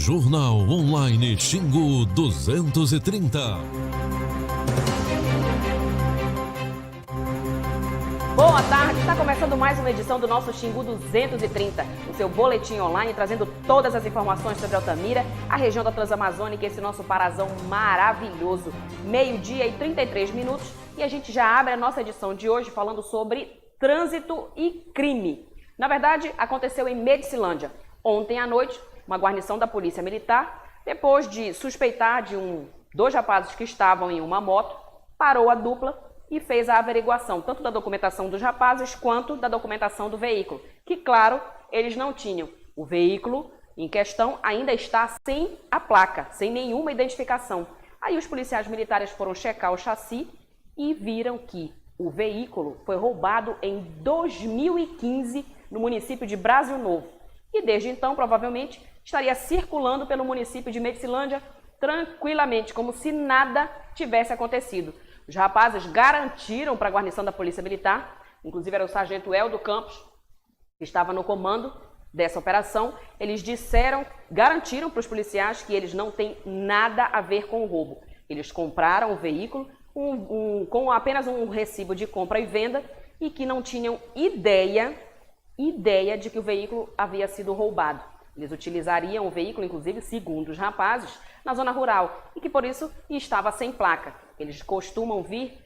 Jornal Online Xingu 230. Boa tarde, está começando mais uma edição do nosso Xingu 230, o seu boletim online trazendo todas as informações sobre Altamira, a região da Transamazônica e esse nosso parazão maravilhoso. 12h e 33 minutos e a gente já abre a nossa edição de hoje falando sobre trânsito e crime. Na verdade, aconteceu em Medicilândia. Ontem à noite, uma guarnição da Polícia Militar, depois de suspeitar de dois rapazes que estavam em uma moto, parou a dupla e fez a averiguação, tanto da documentação dos rapazes quanto da documentação do veículo, que, claro, eles não tinham. O veículo em questão ainda está sem a placa, sem nenhuma identificação. Aí os policiais militares foram checar o chassi e viram que o veículo foi roubado em 2015 no município de Brasil Novo. E desde então, provavelmente, estaria circulando pelo município de Medicilândia tranquilamente, como se nada tivesse acontecido. Os rapazes garantiram para a guarnição da Polícia Militar, inclusive era o sargento Eldo Campos, que estava no comando dessa operação, eles garantiram para os policiais que eles não têm nada a ver com o roubo. Eles compraram o veículo com apenas um recibo de compra e venda e que não tinham ideia de que o veículo havia sido roubado. Eles utilizariam o veículo, inclusive, segundo os rapazes, na zona rural e que, por isso, estava sem placa. Eles costumam vir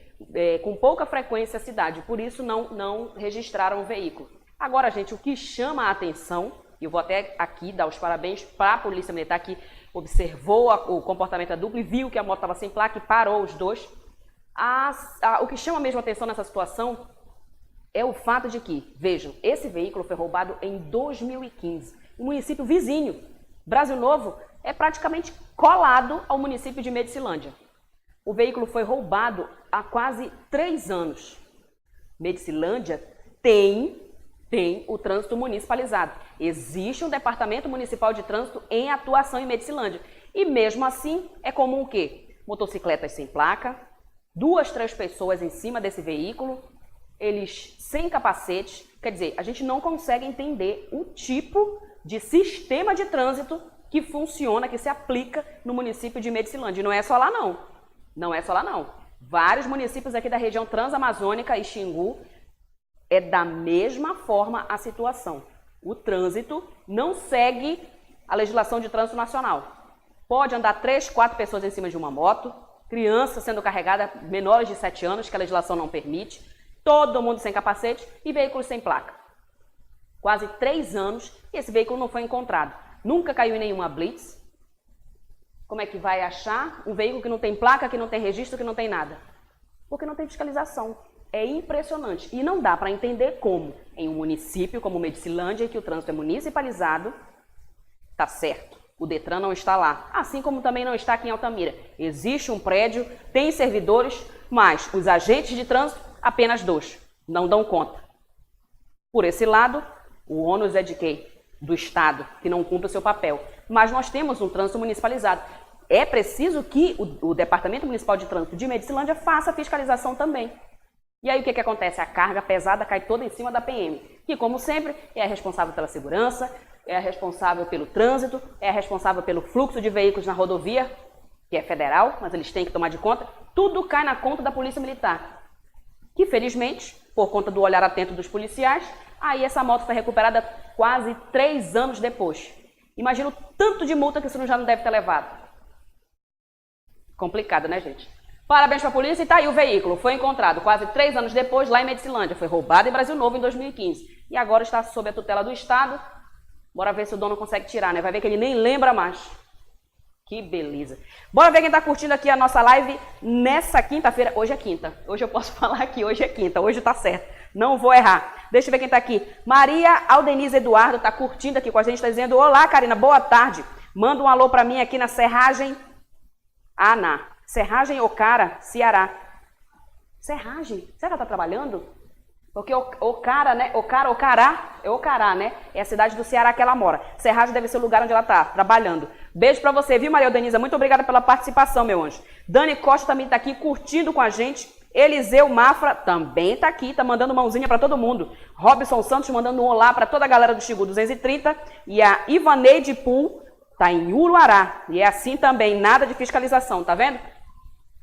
com pouca frequência à cidade, por isso não registraram o veículo. Agora, gente, o que chama a atenção, e eu vou até aqui dar os parabéns para a Polícia Militar, que observou o comportamento da dupla e viu que a moto estava sem placa e parou os dois. O que chama mesmo a atenção nessa situação é o fato de que, vejam, esse veículo foi roubado em 2015. O município vizinho, Brasil Novo, é praticamente colado ao município de Medicilândia. O veículo foi roubado há quase 3 anos. Medicilândia tem o trânsito municipalizado. Existe um departamento municipal de trânsito em atuação em Medicilândia. E mesmo assim, é comum o quê? Motocicletas sem placa, 2, 3 pessoas em cima desse veículo, eles sem capacete. Quer dizer, a gente não consegue entender o tipo de sistema de trânsito que funciona, que se aplica no município de Medicilândia. E não é só lá não. Não é só lá não. Vários municípios aqui da região transamazônica e Xingu é da mesma forma a situação. O trânsito não segue a legislação de trânsito nacional. Pode andar 3, 4 pessoas em cima de uma moto, criança sendo carregada menores de 7 anos, que a legislação não permite, todo mundo sem capacete e veículos sem placa. Quase 3 anos e esse veículo não foi encontrado. Nunca caiu em nenhuma blitz. Como é que vai achar um veículo que não tem placa, que não tem registro, que não tem nada? Porque não tem fiscalização. É impressionante. E não dá para entender como, em um município como Medicilândia, em que o trânsito é municipalizado, tá certo, o Detran não está lá. Assim como também não está aqui em Altamira. Existe um prédio, tem servidores, mas os agentes de trânsito, apenas 2. Não dão conta. Por esse lado, o ônus é de quem? Do Estado, que não cumpre o seu papel. Mas nós temos um trânsito municipalizado. É preciso que o Departamento Municipal de Trânsito de Medicilândia faça a fiscalização também. E aí o que acontece? A carga pesada cai toda em cima da PM, que, como sempre, é a responsável pela segurança, é a responsável pelo trânsito, é a responsável pelo fluxo de veículos na rodovia, que é federal, mas eles têm que tomar de conta. Tudo cai na conta da Polícia Militar, que, felizmente, por conta do olhar atento dos policiais, aí essa moto foi recuperada quase 3 anos depois. Imagina o tanto de multa que isso já não deve ter levado. Complicado, né, gente? Parabéns para a polícia e tá aí o veículo. Foi encontrado quase 3 anos depois lá em Medicilândia. Foi roubado em Brasil Novo em 2015. E agora está sob a tutela do Estado. Bora ver se o dono consegue tirar, né? Vai ver que ele nem lembra mais. Que beleza. Bora ver quem tá curtindo aqui a nossa live nessa quinta-feira. Hoje é quinta. Hoje eu posso falar que hoje é quinta. Hoje tá certo. Não vou errar. Deixa eu ver quem tá aqui. Maria Aldenise Eduardo tá curtindo aqui com a gente. Tá dizendo, olá, Karina, boa tarde. Manda um alô para mim aqui na Serragem. Serragem Ocara, Ceará. Serragem? Será que ela tá trabalhando? Porque Ocara, né? Ocará, né? É a cidade do Ceará que ela mora. Serragem deve ser o lugar onde ela tá trabalhando. Beijo pra você, viu, Maria Denisa? Muito obrigada pela participação, meu anjo. Dani Costa também tá aqui curtindo com a gente. Eliseu Mafra também tá aqui, tá mandando mãozinha pra todo mundo. Robson Santos mandando um olá pra toda a galera do Xingu 230. E a Ivaneide Pool está em Uruará. E é assim também, nada de fiscalização, tá vendo?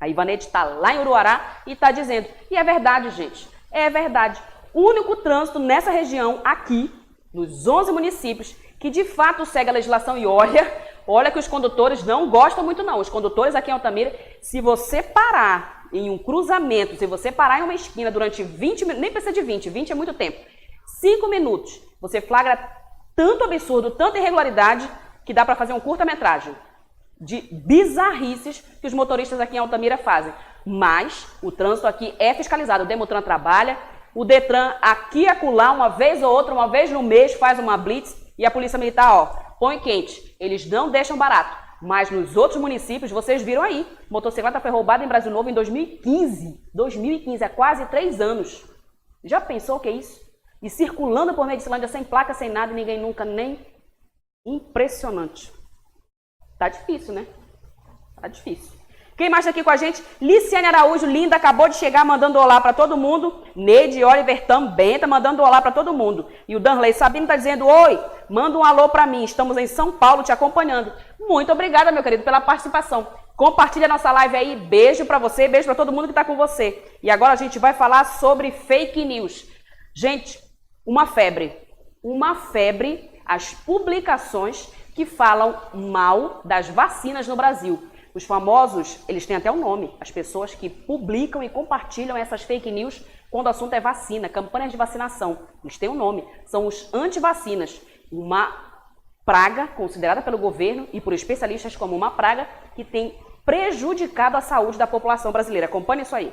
A Ivanete está lá em Uruará e está dizendo. E é verdade, gente. É verdade. O único trânsito nessa região aqui, nos 11 municípios, que de fato segue a legislação e olha que os condutores não gostam muito não. Os condutores aqui em Altamira, se você parar em um cruzamento, se você parar em uma esquina durante 20 minutos, nem precisa de 20 é muito tempo, 5 minutos, você flagra tanto absurdo, tanta irregularidade, que dá para fazer um curta-metragem de bizarrices que os motoristas aqui em Altamira fazem. Mas o trânsito aqui é fiscalizado, o Demutran trabalha, o Detran aqui e acolá, uma vez ou outra, uma vez no mês, faz uma blitz e a Polícia Militar, ó, põe quente. Eles não deixam barato. Mas nos outros municípios, vocês viram aí, motocicleta foi roubada em Brasil Novo em 2015. 2015, há quase 3 anos. Já pensou o que é isso? E circulando por Medicilândia sem placa, sem nada, e ninguém nunca nem... Impressionante. Tá difícil, né? Tá difícil. Quem mais tá aqui com a gente? Liciane Araújo, linda, acabou de chegar mandando olá para todo mundo. Neide Oliver também tá mandando olá para todo mundo. E o Danley Sabino tá dizendo, oi, manda um alô para mim, estamos em São Paulo te acompanhando. Muito obrigada, meu querido, pela participação. Compartilha a nossa live aí, beijo para você, beijo para todo mundo que tá com você. E agora a gente vai falar sobre fake news. Gente, uma febre as publicações que falam mal das vacinas no Brasil. Os famosos, eles têm até um nome, as pessoas que publicam e compartilham essas fake news quando o assunto é vacina, campanhas de vacinação. Eles têm um nome, são os antivacinas, uma praga considerada pelo governo e por especialistas como uma praga que tem prejudicado a saúde da população brasileira. Acompanhe isso aí.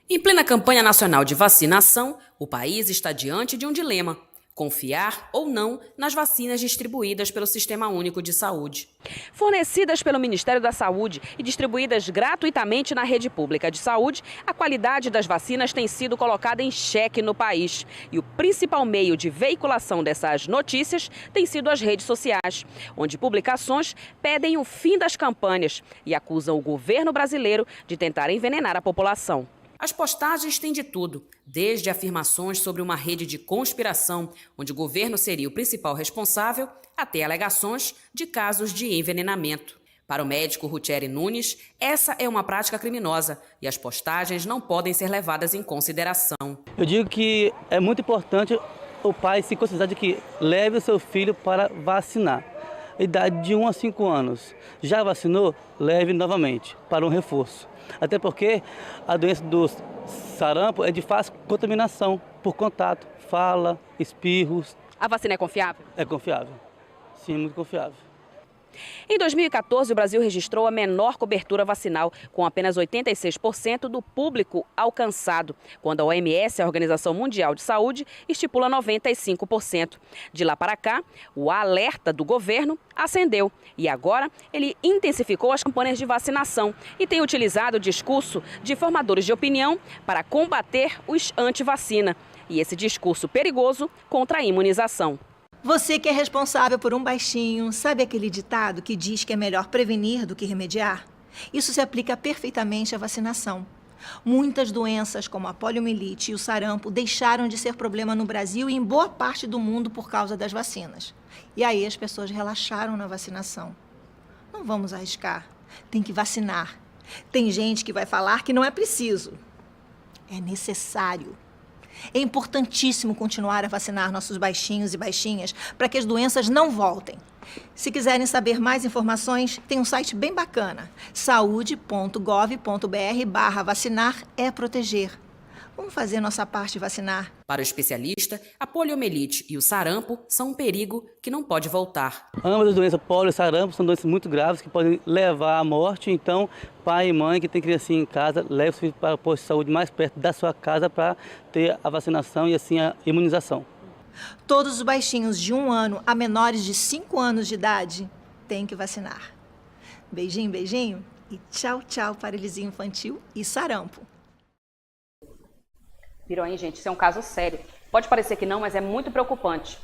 Em plena campanha nacional de vacinação, o país está diante de um dilema: confiar ou não nas vacinas distribuídas pelo Sistema Único de Saúde. Fornecidas pelo Ministério da Saúde e distribuídas gratuitamente na rede pública de saúde, a qualidade das vacinas tem sido colocada em xeque no país. E o principal meio de veiculação dessas notícias tem sido as redes sociais, onde publicações pedem o fim das campanhas e acusam o governo brasileiro de tentar envenenar a população. As postagens têm de tudo, desde afirmações sobre uma rede de conspiração, onde o governo seria o principal responsável, até alegações de casos de envenenamento. Para o médico Rutieri Nunes, essa é uma prática criminosa e as postagens não podem ser levadas em consideração. Eu digo que é muito importante o pai se conscientizar de que leve o seu filho para vacinar. Idade de 1 a 5 anos. Já vacinou? Leve novamente para um reforço. Até porque a doença do sarampo é de fácil contaminação por contato, fala, espirros. A vacina é confiável? É confiável. Sim, muito confiável. Em 2014, o Brasil registrou a menor cobertura vacinal, com apenas 86% do público alcançado, quando a OMS, a Organização Mundial de Saúde, estipula 95%. De lá para cá, o alerta do governo acendeu e agora ele intensificou as campanhas de vacinação e tem utilizado o discurso de formadores de opinião para combater os anti-vacina e esse discurso perigoso contra a imunização. Você que é responsável por um baixinho, sabe aquele ditado que diz que é melhor prevenir do que remediar? Isso se aplica perfeitamente à vacinação. Muitas doenças, como a poliomielite e o sarampo, deixaram de ser problema no Brasil e em boa parte do mundo por causa das vacinas. E aí as pessoas relaxaram na vacinação. Não vamos arriscar. Tem que vacinar. Tem gente que vai falar que não é preciso. É necessário. É importantíssimo continuar a vacinar nossos baixinhos e baixinhas para que as doenças não voltem. Se quiserem saber mais informações, tem um site bem bacana, saude.gov.br/vacinar é proteger. Vamos fazer nossa parte e vacinar. Para o especialista, a poliomielite e o sarampo são um perigo que não pode voltar. Ambas as doenças, polio e sarampo, são doenças muito graves que podem levar à morte. Então, pai e mãe que tem criancinha em casa, leve o filho para o posto de saúde mais perto da sua casa para ter a vacinação e assim a imunização. Todos os baixinhos de 1 ano a menores de 5 anos de idade têm que vacinar. Beijinho, beijinho e tchau, tchau, paralisia infantil e sarampo. Viram aí, gente? Isso é um caso sério. Pode parecer que não, mas é muito preocupante.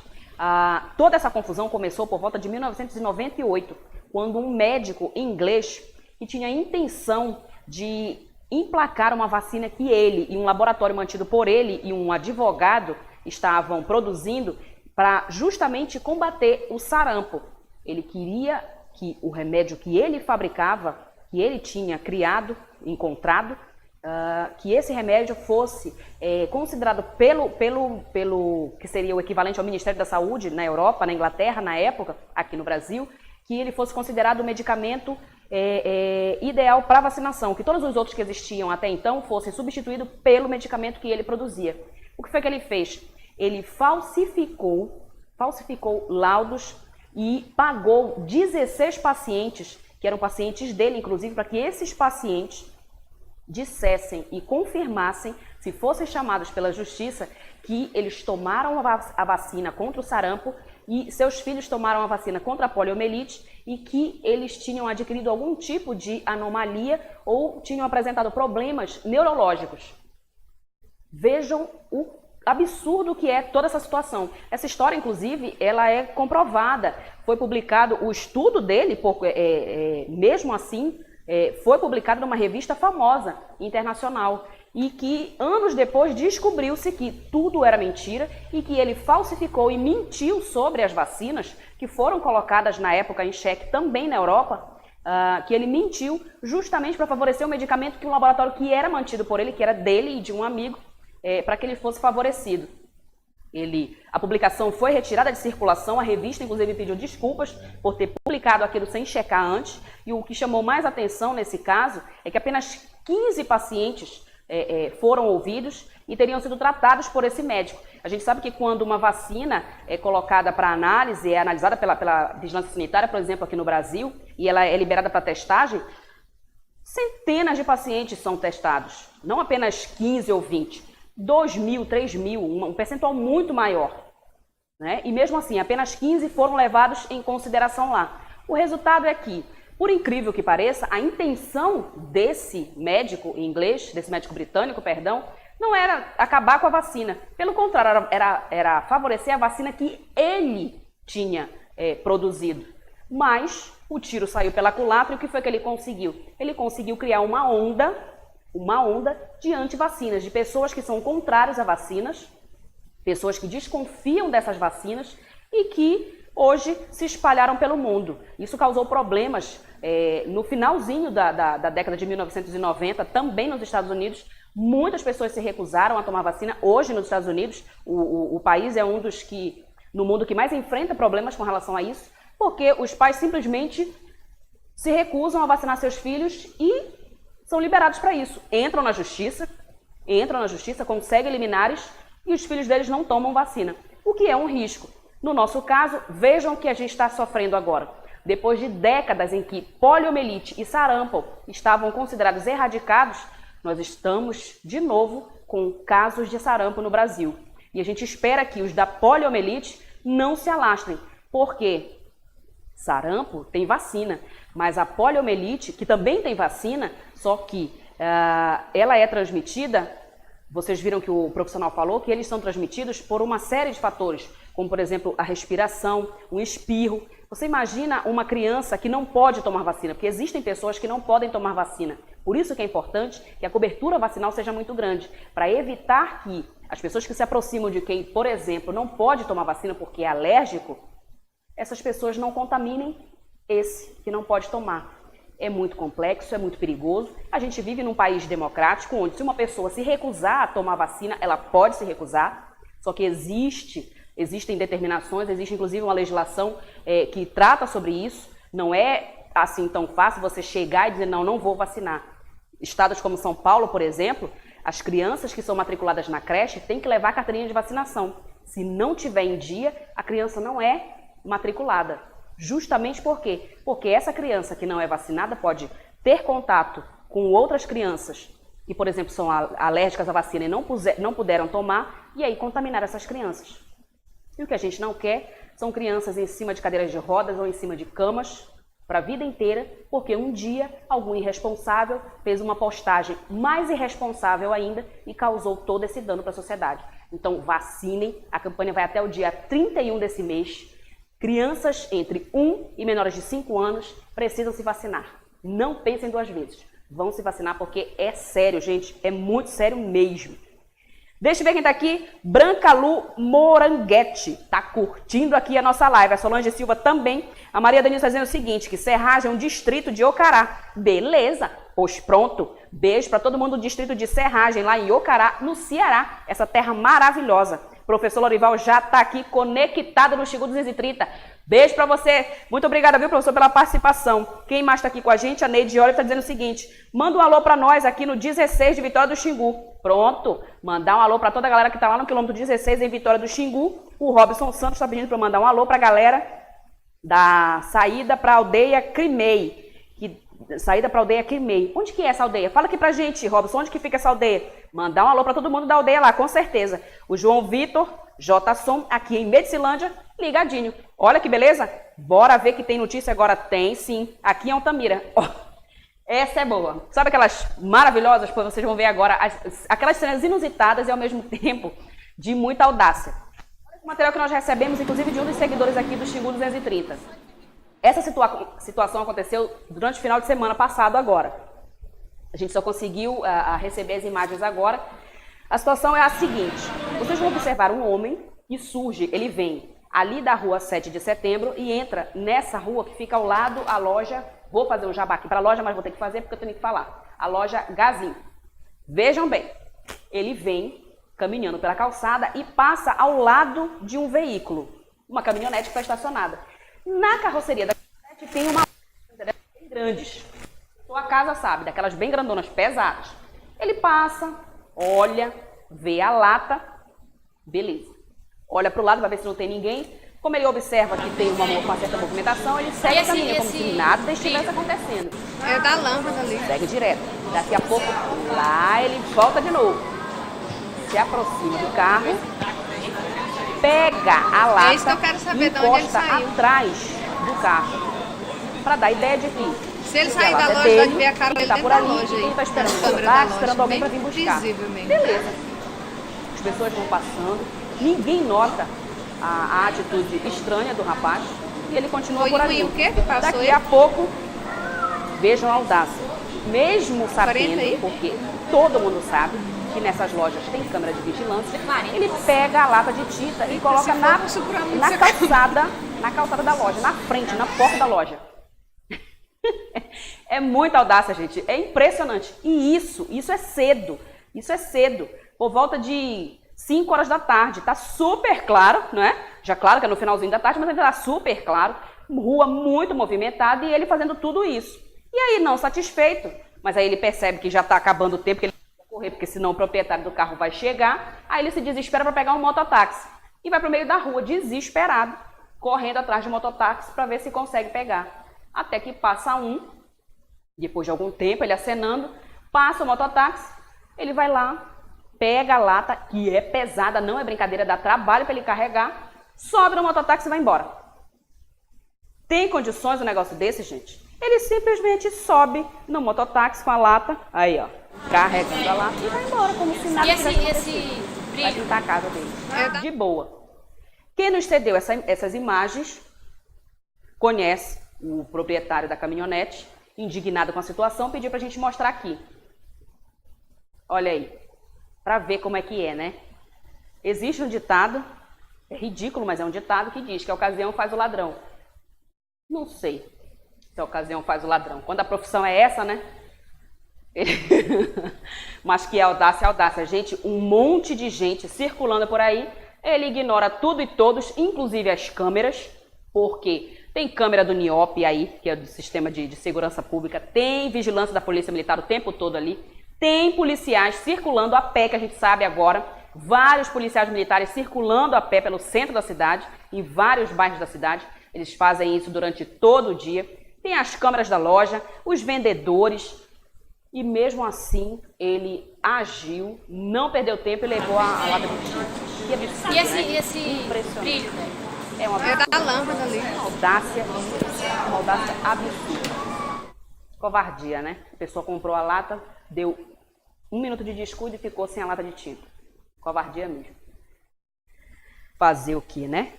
Toda essa confusão começou por volta de 1998, quando um médico inglês que tinha a intenção de emplacar uma vacina que ele e um laboratório mantido por ele e um advogado estavam produzindo para justamente combater o sarampo. ele queria que o remédio que ele fabricava, que ele tinha criado, encontrado, que esse remédio fosse considerado pelo que seria o equivalente ao Ministério da Saúde na Europa, na Inglaterra, na época, aqui no Brasil, que ele fosse considerado o medicamento ideal para vacinação, que todos os outros que existiam até então fossem substituídos pelo medicamento que ele produzia. O que foi que ele fez? Ele falsificou laudos e pagou 16 pacientes, que eram pacientes dele, inclusive, para que esses pacientes dissessem e confirmassem, se fossem chamados pela justiça, que eles tomaram a vacina contra o sarampo e seus filhos tomaram a vacina contra a poliomielite e que eles tinham adquirido algum tipo de anomalia ou tinham apresentado problemas neurológicos. Vejam o absurdo que é toda essa situação. Essa história, inclusive, ela é comprovada. Foi publicado o estudo dele, mesmo assim, foi publicado numa revista famosa, internacional, e que anos depois descobriu-se que tudo era mentira e que ele falsificou e mentiu sobre as vacinas que foram colocadas na época em xeque também na Europa, que ele mentiu justamente para favorecer o medicamento que um laboratório que era mantido por ele, que era dele e de um amigo, para que ele fosse favorecido. A publicação foi retirada de circulação, a revista inclusive pediu desculpas por ter publicado aquilo sem checar antes, e o que chamou mais atenção nesse caso é que apenas 15 pacientes foram ouvidos e teriam sido tratados por esse médico. A gente sabe que quando uma vacina é colocada para análise, é analisada pela Vigilância Sanitária, por exemplo, aqui no Brasil, e ela é liberada para testagem, centenas de pacientes são testados, não apenas 15 ou 20. 2.000, 3.000, um percentual muito maior, né? E mesmo assim, apenas 15 foram levados em consideração lá. O resultado é que, por incrível que pareça, a intenção desse médico inglês, desse médico britânico, perdão, não era acabar com a vacina. Pelo contrário, era favorecer a vacina que ele tinha produzido. Mas o tiro saiu pela culatra e o que foi que ele conseguiu? Ele conseguiu criar uma onda de antivacinas, de pessoas que são contrárias a vacinas, pessoas que desconfiam dessas vacinas e que hoje se espalharam pelo mundo. Isso causou problemas no finalzinho da década de 1990, também nos Estados Unidos. Muitas pessoas se recusaram a tomar vacina. Hoje, nos Estados Unidos, o país é um dos que, no mundo, que mais enfrenta problemas com relação a isso, porque os pais simplesmente se recusam a vacinar seus filhos e são liberados para isso. Entram na justiça, conseguem liminares e os filhos deles não tomam vacina, o que é um risco. No nosso caso, vejam o que a gente está sofrendo agora. Depois de décadas em que poliomielite e sarampo estavam considerados erradicados, nós estamos de novo com casos de sarampo no Brasil. E a gente espera que os da poliomielite não se alastrem, porque sarampo tem vacina, mas a poliomielite, que também tem vacina, só que ela é transmitida, vocês viram que o profissional falou, que eles são transmitidos por uma série de fatores, como por exemplo a respiração, um espirro. Você imagina uma criança que não pode tomar vacina, porque existem pessoas que não podem tomar vacina. Por isso que é importante que a cobertura vacinal seja muito grande, para evitar que as pessoas que se aproximam de quem, por exemplo, não pode tomar vacina porque é alérgico, essas pessoas não contaminem esse que não pode tomar. É muito complexo, é muito perigoso. A gente vive num país democrático, onde se uma pessoa se recusar a tomar vacina, ela pode se recusar, só que existem determinações, existe inclusive uma legislação que trata sobre isso. Não é assim tão fácil você chegar e dizer, não vou vacinar. Estados como São Paulo, por exemplo, as crianças que são matriculadas na creche têm que levar a carteirinha de vacinação. Se não tiver em dia, a criança não é matriculada. Justamente por quê? Porque essa criança que não é vacinada pode ter contato com outras crianças que, por exemplo, são alérgicas à vacina e não puderam tomar, e aí contaminar essas crianças. E o que a gente não quer são crianças em cima de cadeiras de rodas ou em cima de camas para a vida inteira, porque um dia algum irresponsável fez uma postagem mais irresponsável ainda e causou todo esse dano para a sociedade. Então vacinem, a campanha vai até o dia 31 desse mês. Crianças entre 1 e menores de 5 anos precisam se vacinar. Não pensem duas vezes. Vão se vacinar porque é sério, gente. É muito sério mesmo. Deixa eu ver quem tá aqui. Branca Lu Moranguete. Tá curtindo aqui a nossa live. A Solange Silva também. A Maria Denise tá dizendo o seguinte, que Serragem é um distrito de Ocará. Beleza. Pois pronto. Beijo para todo mundo do distrito de Serragem, lá em Ocará, no Ceará. Essa terra maravilhosa. Professor Lorival já tá aqui conectado no Xingu 230. Beijo para você. Muito obrigada, viu, professor, pela participação. Quem mais está aqui com a gente? A Neide Olho está dizendo o seguinte. Manda um alô para nós aqui no 16 de Vitória do Xingu. Pronto. Mandar um alô para toda a galera que está lá no quilômetro 16 em Vitória do Xingu. O Robson Santos está pedindo para mandar um alô para a galera da saída para a aldeia Crimei. Saída para a aldeia Crimei. Onde que é essa aldeia? Fala aqui pra gente, Robson, onde que fica essa aldeia? Mandar um alô para todo mundo da aldeia lá, com certeza. O João Vitor, J. aqui em Medicilândia, ligadinho. Olha que beleza? Bora ver que tem notícia agora? Tem, sim. Aqui em Altamira. Oh, essa é boa. Sabe aquelas maravilhosas? Pois vocês vão ver agora aquelas cenas inusitadas e ao mesmo tempo de muita audácia. Olha o material que nós recebemos, inclusive de um dos seguidores aqui do Xingu 230. Essa situação aconteceu durante o final de semana passado agora. A gente só conseguiu receber as imagens agora. A situação é a seguinte. Vocês vão observar um homem que surge, ele vem ali da rua 7 de setembro e entra nessa rua que fica ao lado a loja. Vou fazer um jabá aqui para a loja, mas vou ter que fazer porque eu tenho que falar. A loja Gazin. Vejam bem, ele vem caminhando pela calçada e passa ao lado de um veículo, uma caminhonete que está estacionada. Na carroceria da caminhonete tem uma bem grandes. Sua casa sabe, daquelas bem grandonas, pesadas. Ele passa, olha, vê a lata, beleza. Olha para o lado para ver se não tem ninguém. Como ele observa que tem uma certa movimentação, ele segue caminhando como se nada estivesse acontecendo. É da lâmpada ali. Segue direto. Daqui a pouco, lá ele volta de novo. Se aproxima do carro, pega a lata É isso que eu quero saber, e de onde ele encosta saiu. atrás do carro. Para dar ideia de que Se ele a sair da lata é loja, dele, vai ver a cara ele dele tá dentro por da ali, loja aí. ele tá esperando Na o câmera celular, da esperando loja, alguém para bem vir buscar. visível mesmo. Beleza. As pessoas vão passando, ninguém nota a atitude estranha do rapaz e ele continua Foi por ali. o quê que passou Daqui ele? a pouco, vejam a audácia. Mesmo 40 aí? sabendo, porque todo mundo sabe que nessas lojas tem câmera de vigilância, ele pega a lata de tinta e coloca na calçada da loja, na frente, na porta da loja. É muita audácia, gente. É impressionante. E isso é cedo. Isso é cedo. Por volta de 5 horas da tarde. Tá super claro, não é? Já claro que é no finalzinho da tarde, mas ainda tá super claro. Rua muito movimentada e ele fazendo tudo isso. E aí, não satisfeito, mas aí ele percebe que já tá acabando o tempo, que ele vai correr, porque senão o proprietário do carro vai chegar. Aí ele se desespera para pegar um mototáxi. E vai pro meio da rua, desesperado, correndo atrás de um mototáxi para ver se consegue pegar. Até que passa um, depois de algum tempo, ele acenando, passa o mototáxi, ele vai lá, pega a lata, que é pesada, não é brincadeira, dá trabalho para ele carregar, sobe no mototáxi e vai embora. Tem condições um negócio desse, gente? Ele simplesmente sobe no mototáxi com a lata, aí ó, carregando a lata e vai embora, como se nada tivesse acontecido. Vai pintar a casa dele. De boa. Quem nos cedeu essas imagens conhece o proprietário da caminhonete, indignado com a situação, pediu pra gente mostrar aqui. Olha aí, para ver como é que é, né? Existe um ditado, é ridículo, mas é um ditado que diz que a ocasião faz o ladrão. Não sei se a ocasião faz o ladrão. Quando a profissão é essa, né? Mas que é audácia. Gente, um monte de gente circulando por aí, ele ignora tudo e todos, inclusive as câmeras, porque tem câmera do NIOP aí, que é do Sistema de Segurança Pública, tem vigilância da Polícia Militar o tempo todo ali, tem policiais circulando a pé, que a gente sabe agora, vários policiais militares circulando a pé pelo centro da cidade, em vários bairros da cidade, eles fazem isso durante todo o dia, tem as câmeras da loja, os vendedores, e mesmo assim ele agiu, não perdeu tempo e levou a lata de tinta. Que absurdo, E esse brilho, né? É uma É da lâmpada ali. uma audácia absurda. Covardia, né? A pessoa comprou a lata, deu 1 minuto de descuido e ficou sem a lata de tinta. Covardia mesmo. Fazer o quê, né?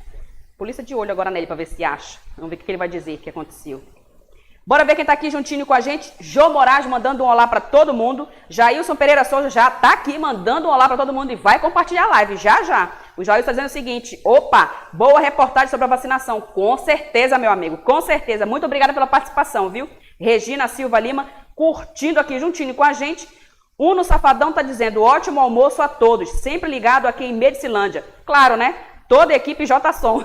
Polícia de olho agora nele para ver se acha. Vamos ver o que ele vai dizer que aconteceu. Bora ver quem tá aqui juntinho com a gente. Jô Moraes mandando um olá para todo mundo. Jailson Pereira Souza já tá aqui mandando um olá para todo mundo e vai compartilhar a live já. O Jailson tá dizendo o seguinte: opa, boa reportagem sobre a vacinação. Com certeza, meu amigo, com certeza. Muito obrigada pela participação, viu? Regina Silva Lima curtindo aqui juntinho com a gente. Uno Safadão tá dizendo: ótimo almoço a todos, sempre ligado aqui em Medicilândia. Claro, né? Toda a equipe J-Som.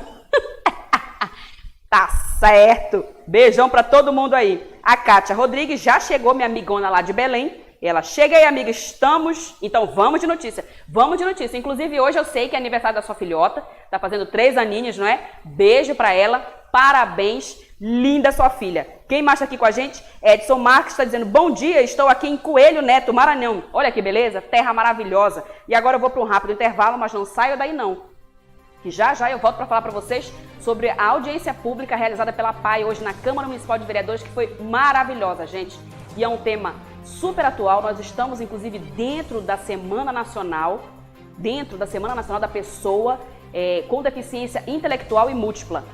Tá certo. Beijão pra todo mundo aí. A Kátia Rodrigues já chegou, minha amigona lá de Belém. Ela chega aí, amiga, estamos... Então vamos de notícia. Vamos de notícia. Inclusive hoje eu sei que é aniversário da sua filhota. Tá fazendo 3 aninhos, não é? Beijo pra ela. Parabéns. Linda sua filha. Quem mais tá aqui com a gente? Edson Marques está dizendo: bom dia, estou aqui em Coelho Neto, Maranhão. Olha que beleza, terra maravilhosa. E agora eu vou para um rápido intervalo, mas não saio daí não. Que já eu volto para falar para vocês sobre a audiência pública realizada pela PAI hoje na Câmara Municipal de Vereadores, que foi maravilhosa, gente. E é um tema super atual. Nós estamos, inclusive, dentro da Semana Nacional da Pessoa com Deficiência Intelectual e Múltipla,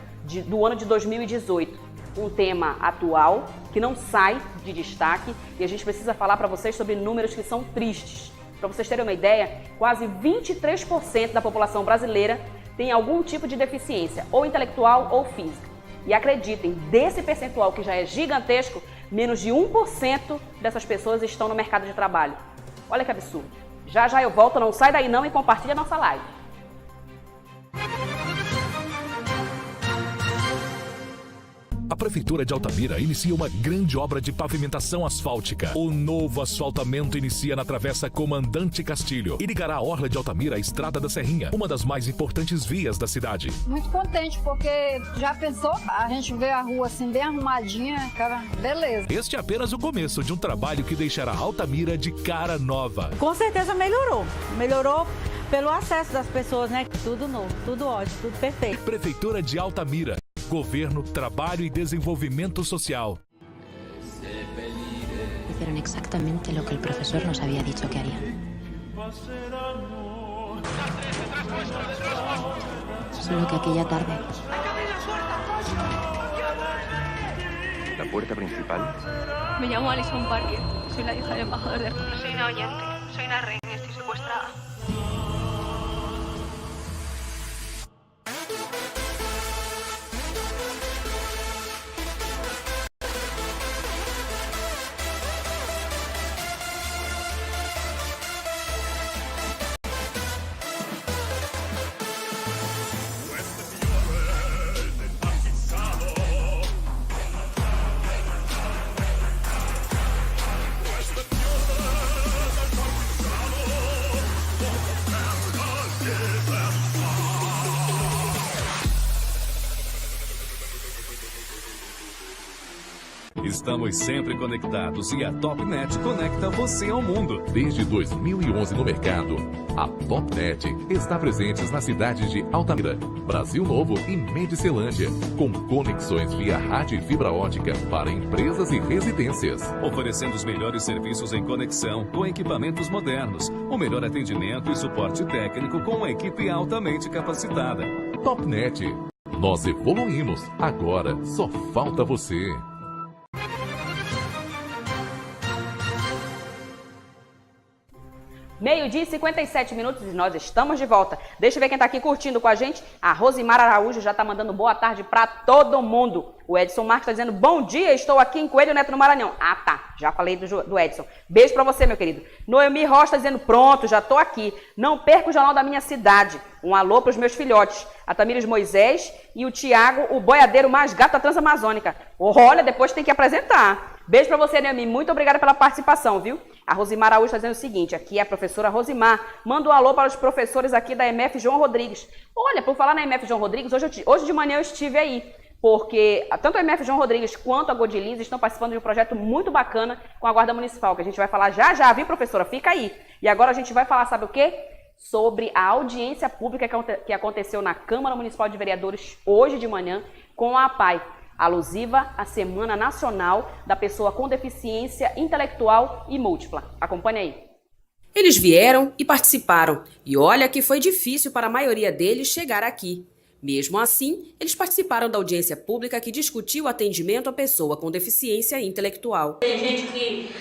do ano de 2018. Um tema atual, que não sai de destaque, e a gente precisa falar para vocês sobre números que são tristes. Para vocês terem uma ideia, quase 23% da população brasileira tem algum tipo de deficiência, ou intelectual ou física. E acreditem, desse percentual que já é gigantesco, menos de 1% dessas pessoas estão no mercado de trabalho. Olha que absurdo. Já eu volto, não sai daí não e compartilha a nossa live. A Prefeitura de Altamira inicia uma grande obra de pavimentação asfáltica. O novo asfaltamento inicia na Travessa Comandante Castilho e ligará a Orla de Altamira à Estrada da Serrinha, uma das mais importantes vias da cidade. Muito contente, porque já pensou? A gente vê a rua assim bem arrumadinha, cara, beleza. Este é apenas o começo de um trabalho que deixará Altamira de cara nova. Com certeza melhorou. Melhorou pelo acesso das pessoas, né? Tudo novo, tudo ótimo, tudo perfeito. Prefeitura de Altamira. Governo, Trabalho e Desenvolvimento Social. Hicieron exactamente lo que el profesor nos había dicho que harían. Solo que aquella tarde... ¿La puerta principal? Me llamo Alison Parker. Soy la hija del embajador de... Soy una oyente. Soy una reina y estoy secuestrada. Estamos sempre conectados e a Topnet conecta você ao mundo. Desde 2011 no mercado, a Topnet está presente nas cidades de Altamira, Brasil Novo e Medicilândia, com conexões via rádio e fibra ótica para empresas e residências. Oferecendo os melhores serviços em conexão, com equipamentos modernos, o melhor atendimento e suporte técnico com uma equipe altamente capacitada. Topnet. Nós evoluímos. Agora só falta você. Meio-dia e 57 minutos e nós estamos de volta. Deixa eu ver quem está aqui curtindo com a gente. A Rosimar Araújo já está mandando boa tarde para todo mundo. O Edson Marques está dizendo: bom dia, estou aqui em Coelho Neto, no Maranhão. Ah, tá. Já falei do Edson. Beijo para você, meu querido. Noemi Rocha está dizendo: pronto, já estou aqui. Não perca o jornal da minha cidade. Um alô para os meus filhotes. A Tamires Moisés e o Tiago, o boiadeiro mais gato da Transamazônica. Olha, depois tem que apresentar. Beijo para você, Noemi. Muito obrigada pela participação, viu? A Rosimar Araújo está dizendo o seguinte: aqui é a professora Rosimar. Manda um alô para os professores aqui da MF João Rodrigues. Olha, por falar na MF João Rodrigues, hoje de manhã eu estive aí, porque tanto a MF João Rodrigues quanto a Godilize estão participando de um projeto muito bacana com a Guarda Municipal, que a gente vai falar já, viu, professora? Fica aí. E agora a gente vai falar, sabe o quê? Sobre a audiência pública que aconteceu na Câmara Municipal de Vereadores hoje de manhã com a APAI, alusiva à Semana Nacional da Pessoa com Deficiência Intelectual e Múltipla. Acompanhe aí. Eles vieram e participaram, e olha que foi difícil para a maioria deles chegar aqui. Mesmo assim, eles participaram da audiência pública que discutiu o atendimento à pessoa com deficiência intelectual. Tem gente que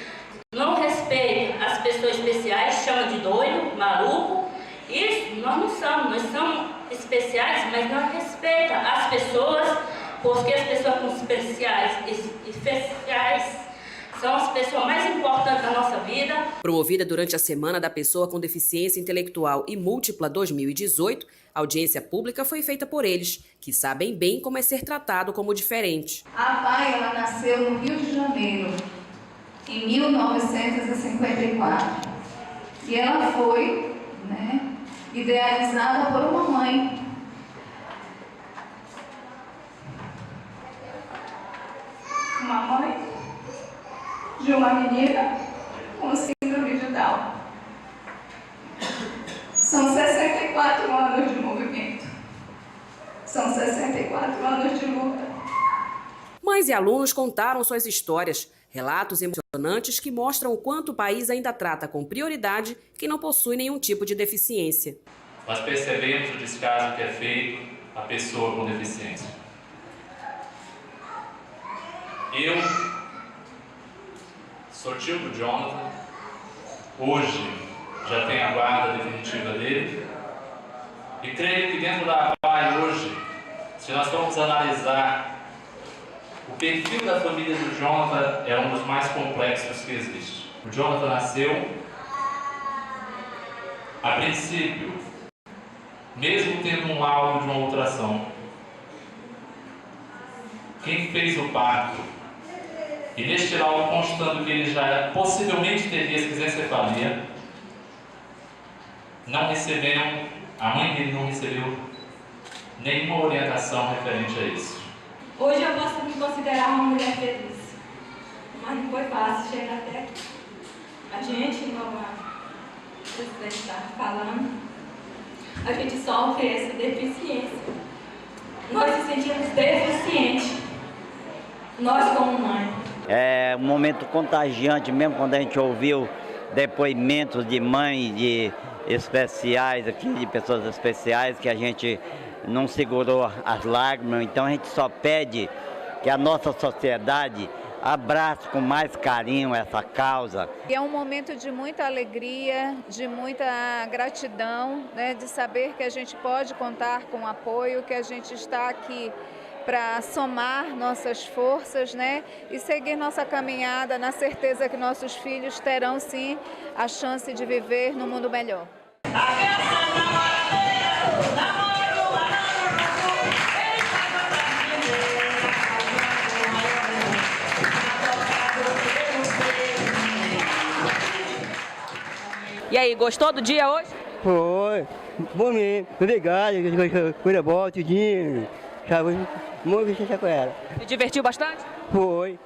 não respeita as pessoas especiais, chama de doido, maluco. Isso nós não somos, nós somos especiais, mas não respeita as pessoas, porque as pessoas com especiais são as pessoas mais importantes da nossa vida. Promovida durante a Semana da Pessoa com Deficiência Intelectual e Múltipla 2018, a audiência pública foi feita por eles, que sabem bem como é ser tratado como diferente. A Pai, ela nasceu no Rio de Janeiro, em 1954. E ela foi, idealizada por uma mãe. Uma mãe de uma menina com síndrome de Down. São 64 anos de movimento. São 64 anos de luta. Mães e alunos contaram suas histórias, relatos emocionantes que mostram o quanto o país ainda trata com prioridade quem não possui nenhum tipo de deficiência. Nós percebemos o descaso que é feito à pessoa com deficiência. Eu sou tio do Jonathan, hoje já tenho a guarda definitiva dele, e creio que dentro da APAI hoje, se nós formos analisar o perfil da família do Jonathan, é um dos mais complexos que existe. O Jonathan nasceu, a princípio, mesmo tendo um laudo de uma ultrassom, quem fez o parto, e neste laudo constando que ele já possivelmente teria esquizocefalia, não receberam, a mãe dele não recebeu nenhuma orientação referente a isso. Hoje eu posso me considerar uma mulher feliz, mas não foi fácil chegar até aqui. A gente, como a presidente está falando, a gente sofre essa deficiência. Nós nos sentimos deficientes, nós como mãe. É um momento contagiante mesmo quando a gente ouviu depoimentos de mães de especiais aqui, de pessoas especiais, que a gente não segurou as lágrimas. Então a gente só pede que a nossa sociedade abrace com mais carinho essa causa. E é um momento de muita alegria, de muita gratidão, de saber que a gente pode contar com apoio, que a gente está aqui para somar nossas forças, e seguir nossa caminhada na certeza que nossos filhos terão sim a chance de viver num mundo melhor. E aí, gostou do dia hoje? Foi, bom mesmo, obrigado, coisa boa, tudinho, sabe, muito bem com ela. Se divertiu bastante? Foi.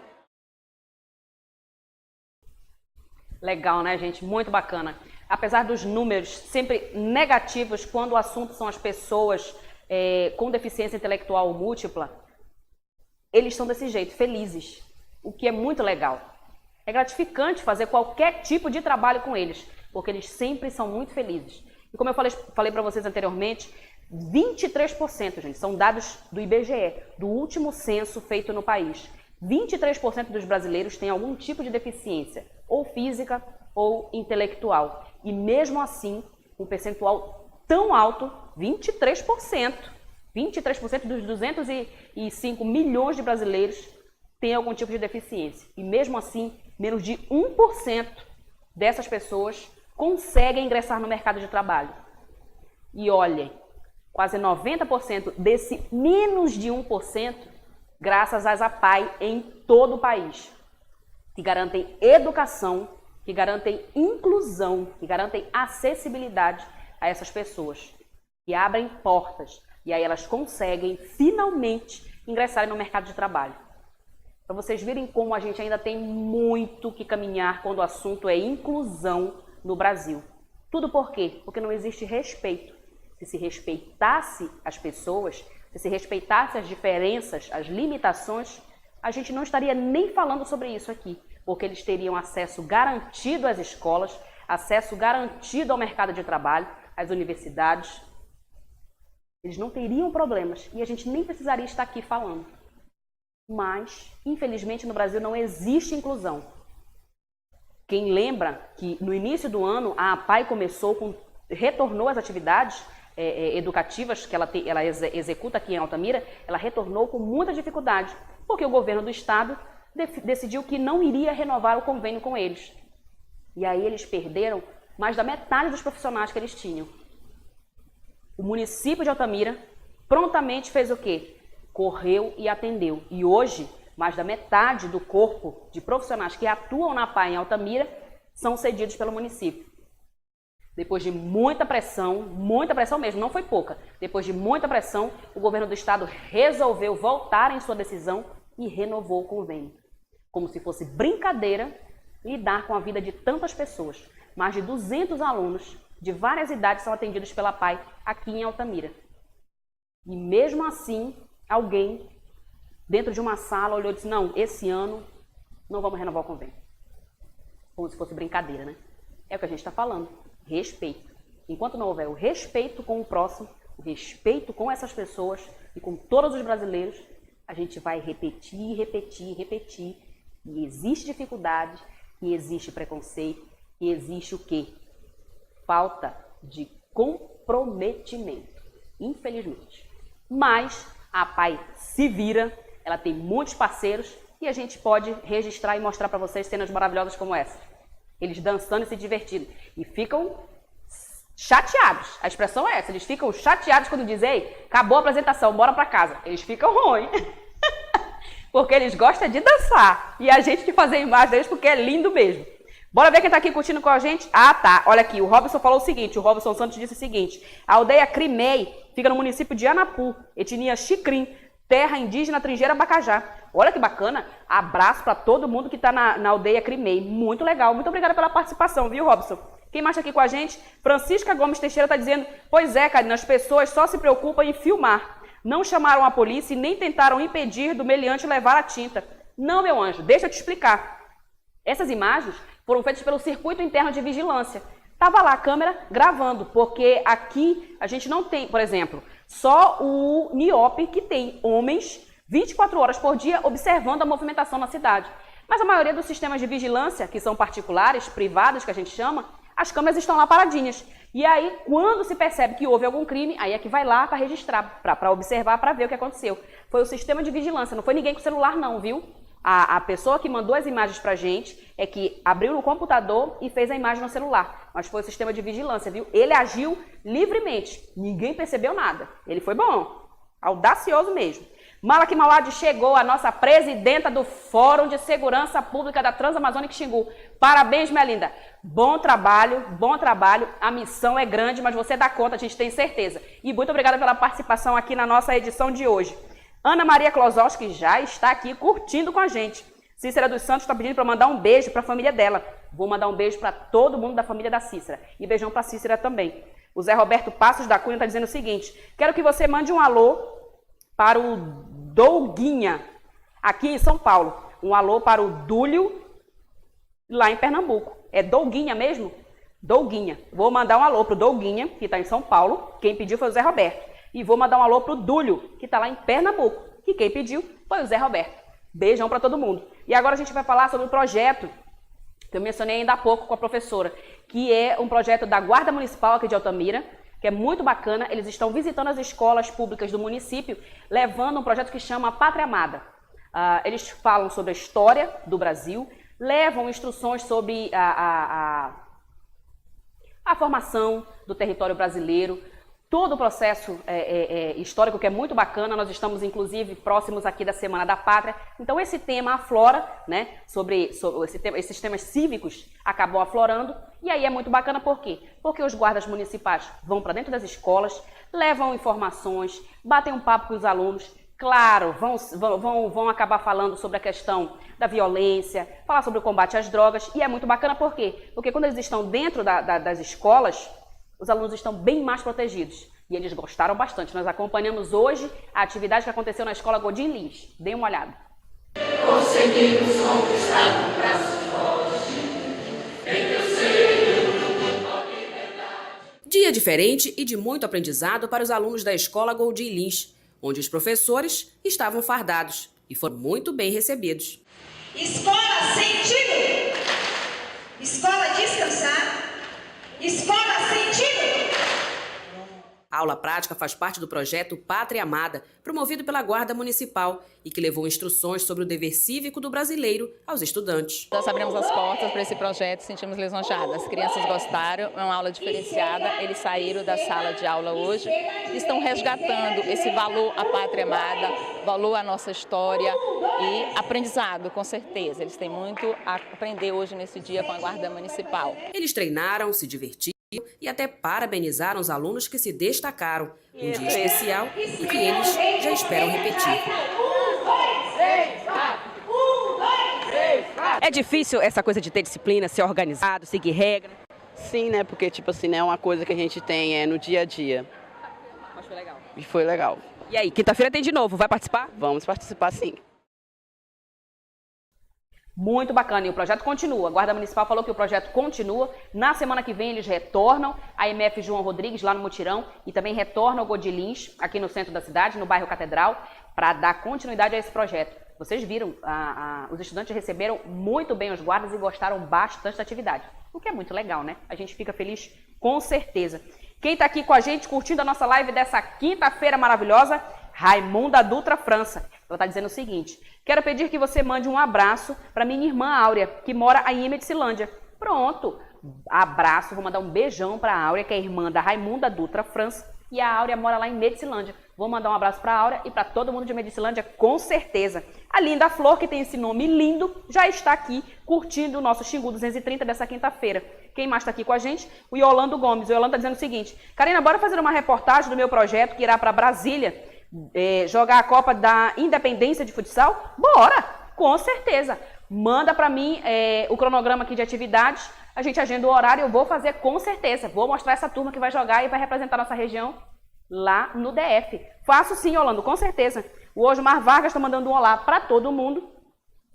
Legal, né, gente? Muito bacana. Apesar dos números sempre negativos quando o assunto são as pessoas com deficiência intelectual múltipla, eles são desse jeito, felizes, o que é muito legal. É gratificante fazer qualquer tipo de trabalho com eles, porque eles sempre são muito felizes. E como eu falei para vocês anteriormente, 23%, gente, são dados do IBGE, do último censo feito no país. 23% dos brasileiros têm algum tipo de deficiência, ou física ou intelectual. E mesmo assim, um percentual tão alto, 23%, 23% dos 205 milhões de brasileiros têm algum tipo de deficiência. E mesmo assim, menos de 1% dessas pessoas conseguem ingressar no mercado de trabalho. E olhem, quase 90% desse menos de 1%, graças às APAI em todo o país, que garantem educação, que garantem inclusão, que garantem acessibilidade a essas pessoas, que abrem portas, e aí elas conseguem finalmente ingressarem no mercado de trabalho. Para vocês verem como a gente ainda tem muito que caminhar quando o assunto é inclusão no Brasil. Tudo por quê? Porque não existe respeito. Se respeitasse as pessoas, se respeitasse as diferenças, as limitações, a gente não estaria nem falando sobre isso aqui, porque eles teriam acesso garantido às escolas, acesso garantido ao mercado de trabalho, às universidades, Eles não teriam problemas e a gente nem precisaria estar aqui falando. Mas, infelizmente, no Brasil não existe inclusão. Quem lembra que no início do ano a APAE retornou às atividades educativas que ela executa aqui em Altamira, ela retornou com muita dificuldade, porque o governo do estado decidiu que não iria renovar o convênio com eles. E aí eles perderam mais da metade dos profissionais que eles tinham. O município de Altamira prontamente fez o quê? Correu e atendeu. E hoje, mais da metade do corpo de profissionais que atuam na APAE em Altamira são cedidos pelo município. Depois de muita pressão mesmo, não foi pouca, depois de muita pressão, o governo do estado resolveu voltar em sua decisão e renovou o convênio. Como se fosse brincadeira lidar com a vida de tantas pessoas. Mais de 200 alunos de várias idades são atendidos pela APAE aqui em Altamira. E mesmo assim, alguém dentro de uma sala olhou e disse, não, esse ano não vamos renovar o convênio. Como se fosse brincadeira, né? É o que a gente está falando. Respeito. Enquanto não houver o respeito com o próximo, o respeito com essas pessoas e com todos os brasileiros, a gente vai repetir, repetir, repetir. E existe dificuldade, e existe preconceito, e existe o quê? Falta de comprometimento, infelizmente. Mas a APAE se vira, ela tem muitos parceiros e a gente pode registrar e mostrar para vocês cenas maravilhosas como essa. Eles dançando e se divertindo. E ficam chateados. A expressão é essa. Eles ficam chateados quando dizem, ei, acabou a apresentação, bora para casa. Eles ficam ruins. Porque eles gostam de dançar. E a gente de fazer imagem deles porque é lindo mesmo. Bora ver quem está aqui curtindo com a gente? Ah, tá. Olha aqui, o Robson falou o seguinte, o Robson Santos disse o seguinte, a aldeia Crimei fica no município de Anapu, etnia Xicrim, terra indígena Tringeira Bacajá. Olha que bacana. Abraço para todo mundo que está na aldeia Crimei. Muito legal. Muito obrigada pela participação, viu, Robson? Quem mais está aqui com a gente? Francisca Gomes Teixeira está dizendo, pois é, Karina, as pessoas só se preocupam em filmar. Não chamaram a polícia e nem tentaram impedir do meliante levar a tinta. Não, meu anjo, deixa eu te explicar. Essas imagens foram feitas pelo circuito interno de vigilância. Estava lá a câmera gravando, porque aqui a gente não tem, por exemplo, só o NIOP que tem homens 24 horas por dia observando a movimentação na cidade. Mas a maioria dos sistemas de vigilância, que são particulares, privados, que a gente chama, as câmeras estão lá paradinhas. E aí, quando se percebe que houve algum crime, aí é que vai lá para registrar, para observar, para ver o que aconteceu. Foi o sistema de vigilância, não foi ninguém com celular não, viu? A pessoa que mandou as imagens pra gente é que abriu no computador e fez a imagem no celular. Mas foi o sistema de vigilância, viu? Ele agiu livremente. Ninguém percebeu nada. Ele foi bom. Audacioso mesmo. Malaki Mauad chegou, a nossa presidenta do Fórum de Segurança Pública da Transamazônica Xingu. Parabéns, minha linda. Bom trabalho, bom trabalho. A missão é grande, mas você dá conta, a gente tem certeza. E muito obrigada pela participação aqui na nossa edição de hoje. Ana Maria Klosowski já está aqui curtindo com a gente. Cícera dos Santos está pedindo para mandar um beijo para a família dela. Vou mandar um beijo para todo mundo da família da Cícera. E beijão para a Cícera também. O Zé Roberto Passos da Cunha está dizendo o seguinte. Quero que você mande um alô para o Douguinha, aqui em São Paulo. Um alô para o Dúlio, lá em Pernambuco. É Douguinha mesmo? Douguinha. Vou mandar um alô para o Douguinha, que está em São Paulo. Quem pediu foi o Zé Roberto. E vou mandar um alô para o Dúlio, que está lá em Pernambuco. Que quem pediu foi o Zé Roberto. Beijão para todo mundo. E agora a gente vai falar sobre o projeto que eu mencionei ainda há pouco com a professora, que é um projeto da Guarda Municipal aqui de Altamira, que é muito bacana. Eles estão visitando as escolas públicas do município, levando um projeto que chama Pátria Amada. Eles falam sobre a história do Brasil, levam instruções sobre a formação do território brasileiro, todo o processo histórico, que é muito bacana. Nós estamos, inclusive, próximos aqui da Semana da Pátria. Então, esse tema aflora, né, sobre esses temas cívicos acabam aflorando. E aí é muito bacana, por quê? Porque os guardas municipais vão para dentro das escolas, levam informações, batem um papo com os alunos. Claro, vão acabar falando sobre a questão da violência, falar sobre o combate às drogas. E é muito bacana, por quê? Porque quando eles estão dentro das escolas, os alunos estão bem mais protegidos. E eles gostaram bastante. Nós acompanhamos hoje a atividade que aconteceu na escola Godin Lins. Deem uma olhada. Conseguimos conquistar um braço forte, em teu seio, Dia diferente e de muito aprendizado para os alunos da Escola Goldi Lins, onde os professores estavam fardados e foram muito bem recebidos. Escola sentido! Escola descansar! Escola sentido! A aula prática faz parte do projeto Pátria Amada, promovido pela Guarda Municipal e que levou instruções sobre o dever cívico do brasileiro aos estudantes. Nós abrimos as portas para esse projeto e sentimos lisonjadas. As crianças gostaram, é uma aula diferenciada, eles saíram da sala de aula hoje e estão resgatando esse valor à Pátria Amada, valor à nossa história e aprendizado, com certeza. Eles têm muito a aprender hoje nesse dia com a Guarda Municipal. Eles treinaram, se divertiram e até parabenizaram os alunos que se destacaram. Um dia especial e que eles já esperam repetir. É difícil essa coisa de ter disciplina, ser organizado, seguir regra? Sim, né? Porque, tipo assim, né, é uma coisa que a gente tem no dia a dia. Mas foi legal. E foi legal. E aí, quinta-feira tem de novo, vai participar? Vamos participar, sim. Muito bacana, e o projeto continua. A Guarda Municipal falou que o projeto continua. Na semana que vem eles retornam a MF João Rodrigues, lá no Mutirão, e também retornam ao Goldi Lins, aqui no centro da cidade, no bairro Catedral, para dar continuidade a esse projeto. Vocês viram, os estudantes receberam muito bem os guardas e gostaram bastante da atividade, o que é muito legal, né? A gente fica feliz com certeza. Quem está aqui com a gente, curtindo a nossa live dessa quinta-feira maravilhosa, Raimunda Dutra França. Ela está dizendo o seguinte: quero pedir que você mande um abraço para minha irmã Áurea, que mora aí em Medicilândia. Pronto, abraço, vou mandar um beijão para a Áurea, que é irmã da Raimunda Dutra França, e a Áurea mora lá em Medicilândia. Vou mandar um abraço para a Áurea e para todo mundo de Medicilândia, com certeza. A Linda Flor, que tem esse nome lindo, já está aqui curtindo o nosso Xingu 230 dessa quinta-feira. Quem mais está aqui com a gente? O Yolando Gomes. O Yolando está dizendo o seguinte: Karina, bora fazer uma reportagem do meu projeto que irá para Brasília jogar a Copa da Independência de Futsal? Bora! Com certeza. Manda para mim o cronograma aqui de atividades, a gente agenda o horário, eu vou fazer com certeza. Vou mostrar essa turma que vai jogar e vai representar nossa região lá no DF. Faço sim, Yolando, com certeza. O Osmar Vargas está mandando um olá para todo mundo.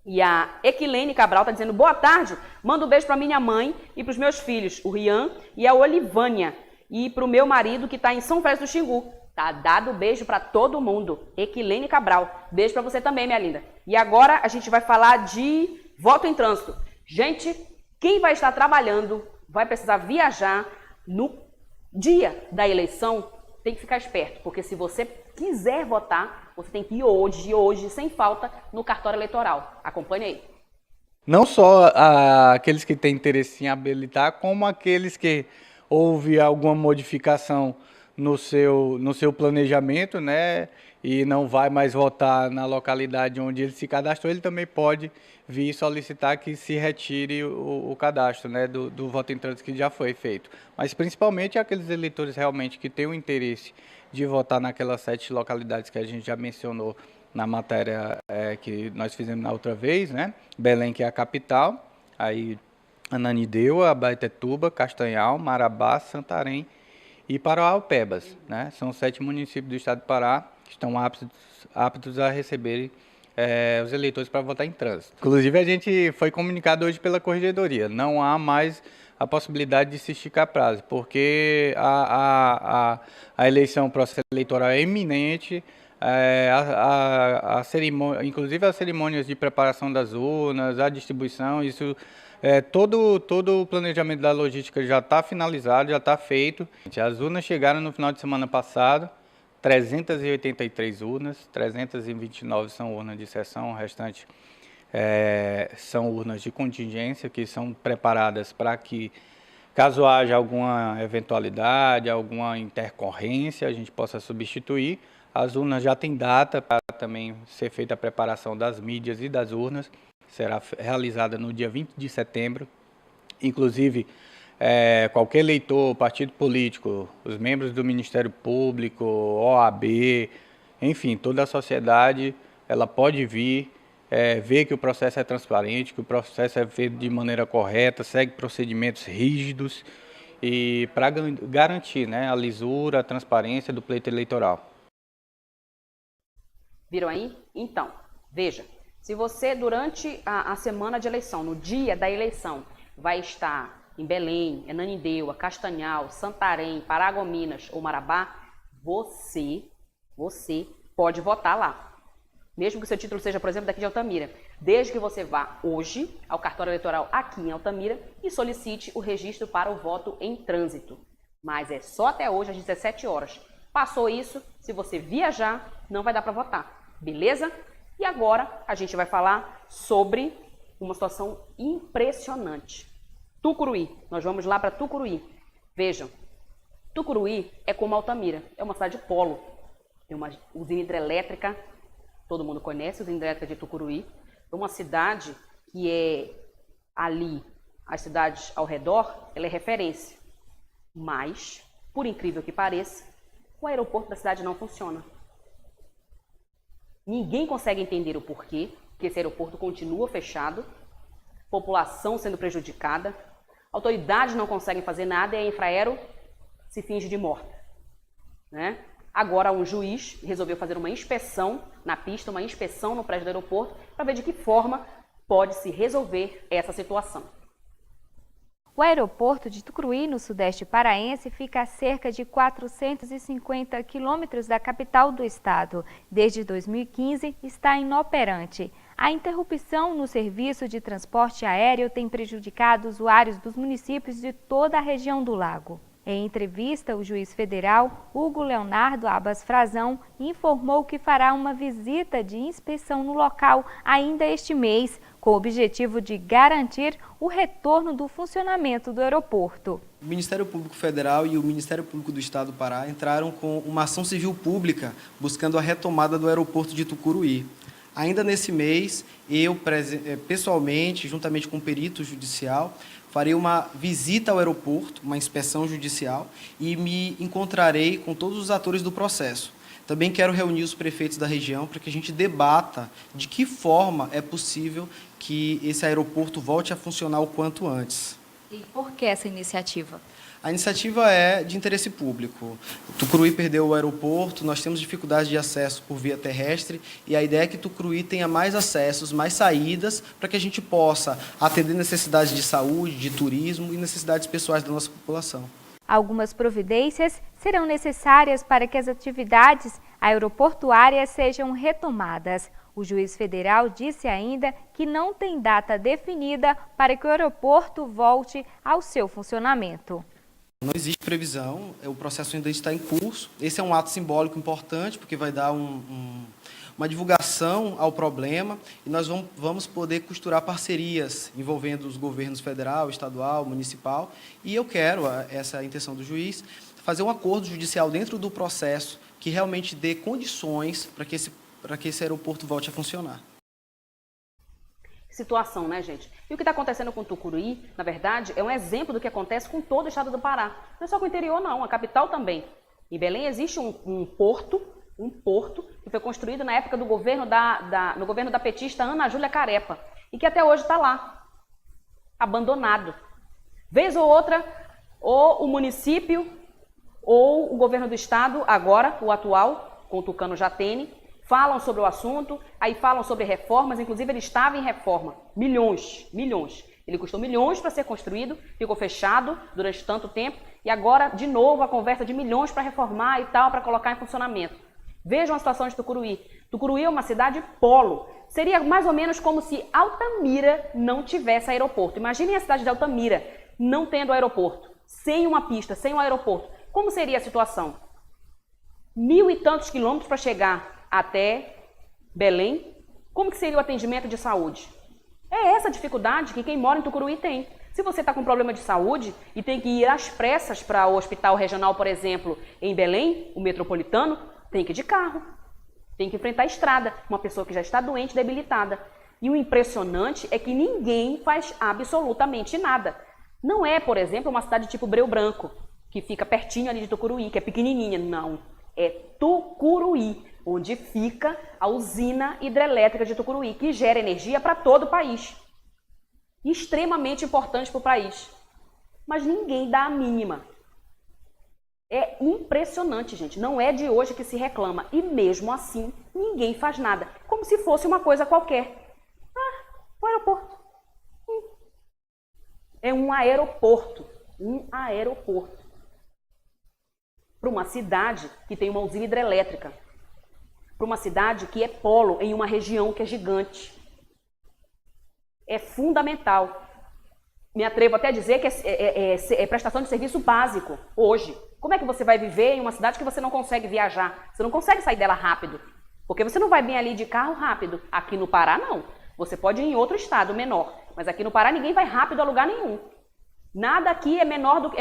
E a Equilene Cabral está dizendo boa tarde, manda um beijo para minha mãe e para os meus filhos, o Rian e a Olivânia. E para o meu marido que está em São Félix do Xingu. Tá dado beijo para todo mundo. Equilene Cabral. Beijo para você também, minha linda. E agora a gente vai falar de voto em trânsito. Gente, quem vai estar trabalhando, vai precisar viajar no dia da eleição, tem que ficar esperto. Porque se você quiser votar, você tem que ir hoje, sem falta, no cartório eleitoral. Acompanhe aí. Não só aqueles que têm interesse em habilitar, como aqueles que houve alguma modificação no seu planejamento, né, e não vai mais votar na localidade onde ele se cadastrou, ele também pode vir solicitar que se retire o cadastro, né, do voto em trânsito que já foi feito. Mas principalmente aqueles eleitores realmente que têm o interesse de votar naquelas 7 localidades que a gente já mencionou na matéria que nós fizemos na outra vez, né, Belém, que é a capital, aí Ananindeua, Abaetetuba, Castanhal, Marabá, Santarém e Parauapebas, né? São 7 municípios do estado do Pará que estão aptos a receberem os eleitores para votar em trânsito. Inclusive, a gente foi comunicado hoje pela Corregedoria, não há mais a possibilidade de se esticar prazo, porque a eleição, o processo eleitoral é iminente, cerimônia, inclusive as cerimônias de preparação das urnas, a distribuição, isso... todo o planejamento da logística já está finalizado, já está feito. As urnas chegaram no final de semana passado, 383 urnas, 329 são urnas de sessão, o restante são urnas de contingência, que são preparadas para que, caso haja alguma eventualidade, alguma intercorrência, a gente possa substituir. As urnas já têm data para também ser feita a preparação das mídias e das urnas. Será realizada no dia 20 de setembro. Inclusive, qualquer eleitor, partido político, os membros do Ministério Público, OAB, enfim, toda a sociedade, ela pode vir, ver que o processo é transparente, que o processo é feito de maneira correta, segue procedimentos rígidos e para garantir, né, a lisura, a transparência do pleito eleitoral. Viram aí? Então, veja. Se você, durante a semana de eleição, no dia da eleição, vai estar em Belém, Ananindeua, Castanhal, Santarém, Paragominas ou Marabá, você pode votar lá. Mesmo que o seu título seja, por exemplo, daqui de Altamira. Desde que você vá hoje ao cartório eleitoral aqui em Altamira e solicite o registro para o voto em trânsito. Mas é só até hoje, às 17 horas. Passou isso, se você viajar, não vai dar para votar. Beleza? E agora a gente vai falar sobre uma situação impressionante. Tucuruí. Nós vamos lá para Tucuruí. Vejam, Tucuruí é como Altamira, é uma cidade polo. Tem uma usina hidrelétrica, todo mundo conhece a usina hidrelétrica de Tucuruí. É uma cidade que é ali, as cidades ao redor, ela é referência. Mas, por incrível que pareça, o aeroporto da cidade não funciona. Ninguém consegue entender o porquê que esse aeroporto continua fechado, população sendo prejudicada, autoridades não conseguem fazer nada e a Infraero se finge de morta, né? Agora um juiz resolveu fazer uma inspeção na pista, uma inspeção no prédio do aeroporto, para ver de que forma pode se resolver essa situação. O aeroporto de Tucuruí, no sudeste paraense, fica a cerca de 450 quilômetros da capital do estado. Desde 2015, está inoperante. A interrupção no serviço de transporte aéreo tem prejudicado usuários dos municípios de toda a região do lago. Em entrevista, o juiz federal Hugo Leonardo Abas Frazão informou que fará uma visita de inspeção no local ainda este mês, com o objetivo de garantir o retorno do funcionamento do aeroporto. O Ministério Público Federal e o Ministério Público do Estado do Pará entraram com uma ação civil pública buscando a retomada do aeroporto de Tucuruí. Ainda nesse mês, eu pessoalmente, juntamente com o perito judicial, farei uma visita ao aeroporto, uma inspeção judicial, e me encontrarei com todos os atores do processo. Também quero reunir os prefeitos da região para que a gente debata de que forma é possível que esse aeroporto volte a funcionar o quanto antes. E por que essa iniciativa? A iniciativa é de interesse público. Tucuruí perdeu o aeroporto, nós temos dificuldade de acesso por via terrestre e a ideia é que Tucuruí tenha mais acessos, mais saídas, para que a gente possa atender necessidades de saúde, de turismo e necessidades pessoais da nossa população. Algumas providências serão necessárias para que as atividades aeroportuárias sejam retomadas. O juiz federal disse ainda que não tem data definida para que o aeroporto volte ao seu funcionamento. Não existe previsão, o processo ainda está em curso. Esse é um ato simbólico importante, porque vai dar uma divulgação ao problema e nós vamos poder costurar parcerias envolvendo os governos federal, estadual, municipal. E eu quero, essa é a intenção do juiz, fazer um acordo judicial dentro do processo que realmente dê condições para que esse aeroporto volte a funcionar. Situação, né, gente? E o que está acontecendo com Tucuruí, na verdade, é um exemplo do que acontece com todo o estado do Pará. Não é só com o interior, não, a capital também. Em Belém existe um porto que foi construído na época do governo no governo da petista Ana Júlia Carepa e que até hoje está lá, abandonado. Vez ou outra, ou o município ou o governo do estado, agora, o atual, com o Tucano Jatene, falam sobre o assunto, aí falam sobre reformas, inclusive ele estava em reforma, milhões. Ele custou milhões para ser construído, ficou fechado durante tanto tempo e agora, de novo, a conversa de milhões para reformar e tal, para colocar em funcionamento. Vejam a situação de Tucuruí. Tucuruí é uma cidade polo. Seria mais ou menos como se Altamira não tivesse aeroporto. Imaginem a cidade de Altamira não tendo aeroporto, sem uma pista, sem um aeroporto. Como seria a situação? 1.000 e tantos quilômetros para chegar até Belém. Como que seria o atendimento de saúde? É essa dificuldade que quem mora em Tucuruí tem. Se você está com problema de saúde e tem que ir às pressas para o hospital regional, por exemplo, em Belém, o metropolitano, tem que ir de carro, tem que enfrentar a estrada, uma pessoa que já está doente, debilitada. E o impressionante é que ninguém faz absolutamente nada. Não é, por exemplo, uma cidade tipo Breu Branco, que fica pertinho ali de Tucuruí, que é pequenininha. Não, é Tucuruí, onde fica a usina hidrelétrica de Tucuruí, que gera energia para todo o país. Extremamente importante para o país. Mas ninguém dá a mínima. É impressionante, gente. Não é de hoje que se reclama. E mesmo assim, ninguém faz nada. Como se fosse uma coisa qualquer. O aeroporto. É um aeroporto. Um aeroporto. Para uma cidade que tem uma usina hidrelétrica. Para uma cidade que é polo em uma região que é gigante. É fundamental. Me atrevo até a dizer que é prestação de serviço básico hoje. Como é que você vai viver em uma cidade que você não consegue viajar? Você não consegue sair dela rápido. Porque você não vai bem ali de carro rápido. Aqui no Pará, não. Você pode ir em outro estado menor. Mas aqui no Pará ninguém vai rápido a lugar nenhum. Nada aqui é menor do que...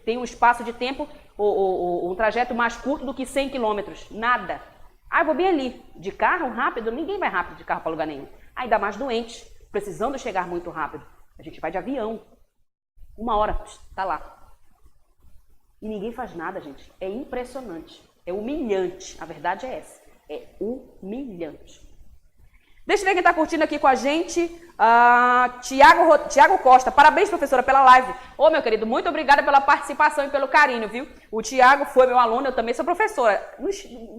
tem um espaço de tempo, um trajeto mais curto do que 100 quilômetros. Nada. Eu vou bem ali. De carro rápido, ninguém vai rápido de carro para lugar nenhum. Ainda mais doente, precisando chegar muito rápido. A gente vai de avião. 1 hora, tá lá. E ninguém faz nada, gente. É impressionante. É humilhante. A verdade é essa. É humilhante. Deixa eu ver quem está curtindo aqui com a gente. Tiago Costa. Parabéns, professora, pela live. Ô, meu querido, muito obrigada pela participação e pelo carinho, viu? O Tiago foi meu aluno, eu também sou professora.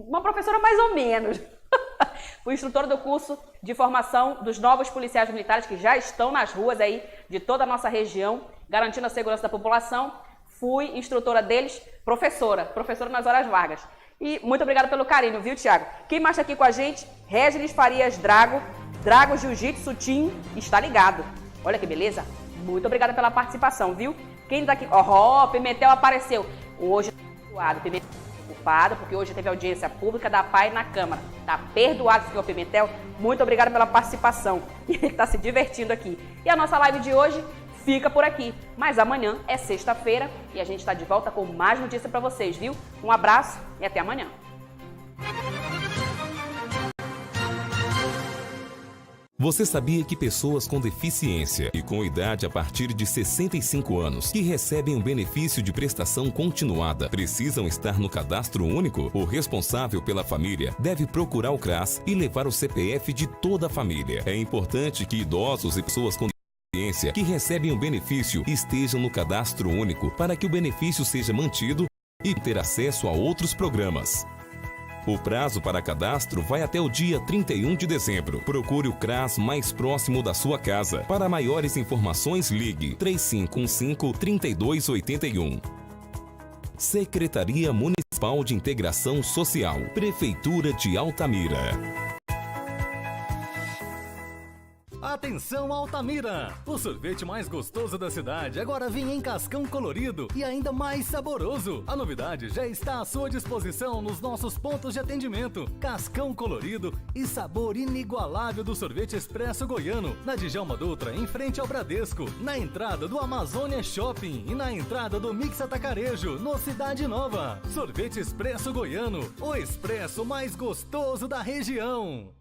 Uma professora mais ou menos. Fui instrutora do curso de formação dos novos policiais militares que já estão nas ruas aí de toda a nossa região, garantindo a segurança da população. Fui instrutora deles, professora nas horas vagas. E muito obrigada pelo carinho, viu, Tiago? Quem mais está aqui com a gente? Regis Farias Drago Jiu-Jitsu Team está ligado. Olha que beleza. Muito obrigada pela participação, viu? Quem está aqui? Pimentel apareceu. Hoje está perdoado. Pimentel ocupado, porque hoje teve audiência pública da PAI na Câmara. Está perdoado, senhor Pimentel. Muito obrigada pela participação. E ele está se divertindo aqui. E a nossa live de hoje fica por aqui, mas amanhã é sexta-feira e a gente está de volta com mais notícia para vocês, viu? Um abraço e até amanhã. Você sabia que pessoas com deficiência e com idade a partir de 65 anos que recebem o benefício de prestação continuada precisam estar no cadastro único? O responsável pela família deve procurar o CRAS e levar o CPF de toda a família. É importante que idosos e pessoas com que recebem o benefício estejam no cadastro único para que o benefício seja mantido e ter acesso a outros programas. O prazo para cadastro vai até o dia 31 de dezembro. Procure o CRAS mais próximo da sua casa. Para maiores informações, ligue 3515-3281. Secretaria Municipal de Integração Social, Prefeitura de Altamira. Atenção, Altamira! O sorvete mais gostoso da cidade agora vem em cascão colorido e ainda mais saboroso. A novidade já está à sua disposição nos nossos pontos de atendimento. Cascão colorido e sabor inigualável do sorvete expresso goiano. Na Djalma Dutra, em frente ao Bradesco. Na entrada do Amazônia Shopping e na entrada do Mix Atacarejo, no Cidade Nova. Sorvete expresso goiano, o expresso mais gostoso da região.